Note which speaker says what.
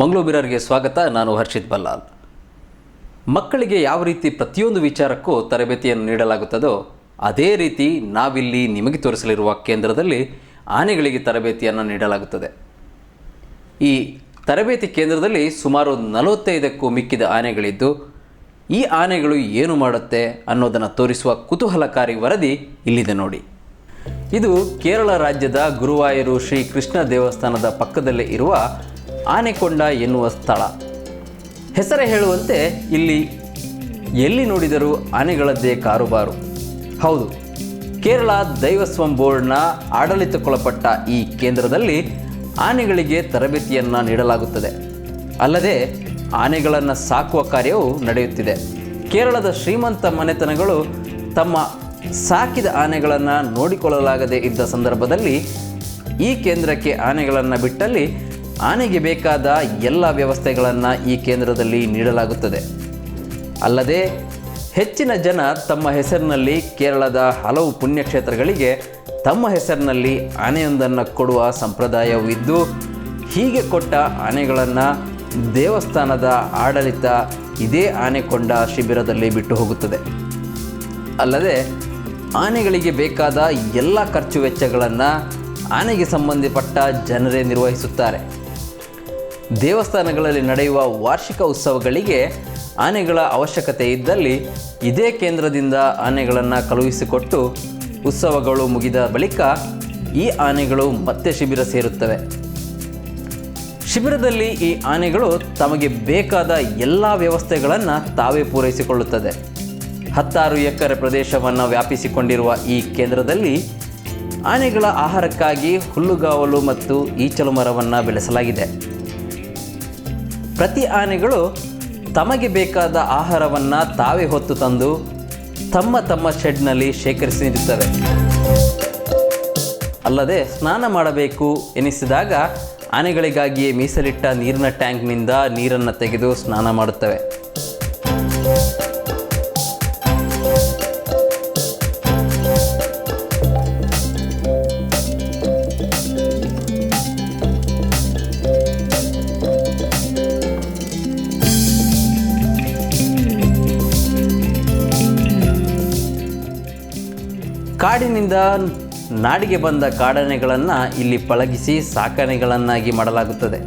Speaker 1: ಮಂಗಳೂರು ಮಿರರ್ಗೆ ಸ್ವಾಗತ. ನಾನು ಹರ್ಷಿತ್ ಬಲ್ಲಾಲ್. ಮಕ್ಕಳಿಗೆ ಯಾವ ರೀತಿ ಪ್ರತಿಯೊಂದು ವಿಚಾರಕ್ಕೂ ತರಬೇತಿಯನ್ನು ನೀಡಲಾಗುತ್ತದೋ ಅದೇ ರೀತಿ ನಾವಿಲ್ಲಿ ನಿಮಗೆ ತೋರಿಸಲಿರುವ ಕೇಂದ್ರದಲ್ಲಿ ಆನೆಗಳಿಗೆ ತರಬೇತಿಯನ್ನು ನೀಡಲಾಗುತ್ತದೆ. ಈ ತರಬೇತಿ ಕೇಂದ್ರದಲ್ಲಿ ಸುಮಾರು 45ಕ್ಕೂ ಮಿಕ್ಕಿದ ಆನೆಗಳಿದ್ದು, ಈ ಆನೆಗಳು ಏನು ಮಾಡುತ್ತೆ ಅನ್ನೋದನ್ನು ತೋರಿಸುವ ಕುತೂಹಲಕಾರಿ ವರದಿ ಇಲ್ಲಿದೆ ನೋಡಿ. ಇದು ಕೇರಳ ರಾಜ್ಯದ ಗುರುವಾಯೂರು ಶ್ರೀ ಕೃಷ್ಣ ದೇವಸ್ಥಾನದ ಪಕ್ಕದಲ್ಲೇ ಇರುವ ಆನೆಕೊಂಡ ಎನ್ನುವ ಸ್ಥಳ. ಹೆಸರೇ ಹೇಳುವಂತೆ ಇಲ್ಲಿ ಎಲ್ಲಿ ನೋಡಿದರೂ ಆನೆಗಳದ್ದೇ ಕಾರುಬಾರು. ಹೌದು, ಕೇರಳ ದೈವಸ್ವಂ ಬೋರ್ಡ್ನ ಆಡಳಿತಕ್ಕೊಳಪಟ್ಟ ಈ ಕೇಂದ್ರದಲ್ಲಿ ಆನೆಗಳಿಗೆ ತರಬೇತಿಯನ್ನು ನೀಡಲಾಗುತ್ತದೆ. ಅಲ್ಲದೆ ಆನೆಗಳನ್ನು ಸಾಕುವ ಕಾರ್ಯವೂ ನಡೆಯುತ್ತಿದೆ. ಕೇರಳದ ಶ್ರೀಮಂತ ಮನೆತನಗಳು ತಮ್ಮ ಸಾಕಿದ ಆನೆಗಳನ್ನು ನೋಡಿಕೊಳ್ಳಲಾಗದೇ ಇದ್ದ ಸಂದರ್ಭದಲ್ಲಿ ಈ ಕೇಂದ್ರಕ್ಕೆ ಆನೆಗಳನ್ನು ಬಿಟ್ಟಲ್ಲಿ ಆನೆಗೆ ಬೇಕಾದ ಎಲ್ಲ ವ್ಯವಸ್ಥೆಗಳನ್ನು ಈ ಕೇಂದ್ರದಲ್ಲಿ ನೀಡಲಾಗುತ್ತದೆ. ಅಲ್ಲದೆ ಹೆಚ್ಚಿನ ಜನ ತಮ್ಮ ಹೆಸರಿನಲ್ಲಿ ಕೇರಳದ ಹಲವು ಪುಣ್ಯಕ್ಷೇತ್ರಗಳಿಗೆ ತಮ್ಮ ಹೆಸರಿನಲ್ಲಿ ಆನೆಯೊಂದನ್ನು ಕೊಡುವ ಸಂಪ್ರದಾಯವೂ ಇದ್ದು, ಹೀಗೆ ಕೊಟ್ಟ ಆನೆಗಳನ್ನು ದೇವಸ್ಥಾನದ ಆಡಳಿತ ಇದೇ ಆನೆಕೊಂಡ ಶಿಬಿರದಲ್ಲಿ ಬಿಟ್ಟು ಹೋಗುತ್ತದೆ. ಅಲ್ಲದೆ ಆನೆಗಳಿಗೆ ಬೇಕಾದ ಎಲ್ಲ ಖರ್ಚು ವೆಚ್ಚಗಳನ್ನು ಆನೆಗೆ ಸಂಬಂಧಪಟ್ಟ ಜನರೇ ನಿರ್ವಹಿಸುತ್ತಾರೆ. ದೇವಸ್ಥಾನಗಳಲ್ಲಿ ನಡೆಯುವ ವಾರ್ಷಿಕ ಉತ್ಸವಗಳಿಗೆ ಆನೆಗಳ ಅವಶ್ಯಕತೆ ಇದ್ದಲ್ಲಿ ಇದೇ ಕೇಂದ್ರದಿಂದ ಆನೆಗಳನ್ನು ಕಳುಹಿಸಿಕೊಟ್ಟು ಉತ್ಸವಗಳು ಮುಗಿದ ಬಳಿಕ ಈ ಆನೆಗಳು ಮತ್ತೆ ಶಿಬಿರ ಸೇರುತ್ತವೆ. ಶಿಬಿರದಲ್ಲಿ ಈ ಆನೆಗಳು ತಮಗೆ ಬೇಕಾದ ಎಲ್ಲ ವ್ಯವಸ್ಥೆಗಳನ್ನು ತಾವೇ ಪೂರೈಸಿಕೊಳ್ಳುತ್ತದೆ. 16 ಎಕರೆ ಪ್ರದೇಶವನ್ನು ವ್ಯಾಪಿಸಿಕೊಂಡಿರುವ ಈ ಕೇಂದ್ರದಲ್ಲಿ ಆನೆಗಳ ಆಹಾರಕ್ಕಾಗಿ ಹುಲ್ಲುಗಾವಲು ಮತ್ತು ಈಚಲು ಮರವನ್ನು ಬೆಳೆಸಲಾಗಿದೆ. ಪ್ರತಿ ಆನೆಗಳು ತಮಗೆ ಬೇಕಾದ ಆಹಾರವನ್ನು ತಾವೇ ಹೊತ್ತು ತಂದು ತಮ್ಮ ತಮ್ಮ ಶೆಡ್ನಲ್ಲಿ ಶೇಖರಿಸಿ ನೀಡುತ್ತವೆ. ಅಲ್ಲದೆ ಸ್ನಾನ ಮಾಡಬೇಕು ಎನಿಸಿದಾಗ ಆನೆಗಳಿಗಾಗಿಯೇ ಮೀಸಲಿಟ್ಟ ನೀರಿನ ಟ್ಯಾಂಕ್ನಿಂದ ನೀರನ್ನು ತೆಗೆದು ಸ್ನಾನ ಮಾಡುತ್ತವೆ. ಕಾಡಿನಿಂದ ನಾಡಿಗೆ ಬಂದ ಕಾಡಾನೆಗಳನ್ನು ಇಲ್ಲಿ ಪಳಗಿಸಿ ಸಾಕಾನೆಗಳನ್ನಾಗಿ ಮಾಡಲಾಗುತ್ತದೆ.